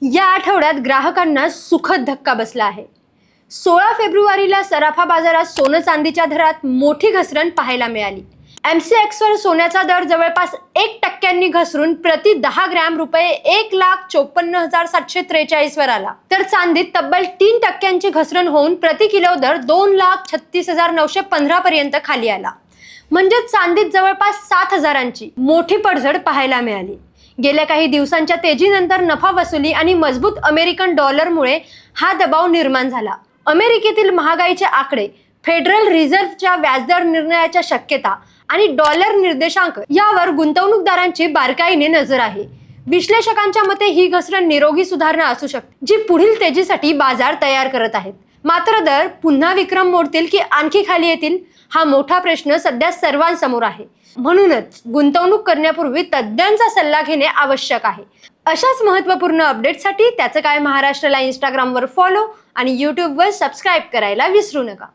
या आठवड्यात ग्राहकांना सुखद धक्का बसला आहे। 16 फेब्रुवारीला सराफा बाजारात सोनं चांदीच्या दरात मोठी घसरण पाहायला मिळाली। MCX वर सोन्याचा दर जवळपास 1% घसरून प्रति 10 ग्रॅम रुपये 1,54,743 वर आला, तर चांदीत तब्बल 3% घसरण होऊन प्रति किलो दर 2,36,915 पर्यंत खाली आला। म्हणजे चांदीत जवळपास 7,000ची मोठी पडझड पाहायला मिळाली। गेल्या काही दिवसांच्या तेजीनंतर नफा वसुली आणि मजबूत अमेरिकन डॉलरमुळे हा दबाव निर्माण झाला। अमेरिकेतील महागाईचे आकडे, फेडरल रिझर्व्हच्या व्याजदर निर्णयाच्या शक्यता आणि डॉलर निर्देशांक यावर गुंतवणूकदारांची बारकाईने नजर आहे। विश्लेषकांच्या मते ही घसरण निरोगी सुधारणा असू शकते, जी पुढील तेजीसाठी बाजार तयार करत आहेत। मात्र दर पुन्हा विक्रम मोडतील की आणखी खाली येतील, हा मोठा प्रश्न सध्या सर्वांसमोर आहे। म्हणूनच गुंतवणूक करण्यापूर्वी तज्ञांचा सल्ला घेणे आवश्यक आहे। अशाच महत्त्वपूर्ण अपडेटसाठी त्याचं काय महाराष्ट्राला इंस्टाग्रामवर फॉलो आणि यूट्यूबवर सबस्क्राईब करायला विसरू नका।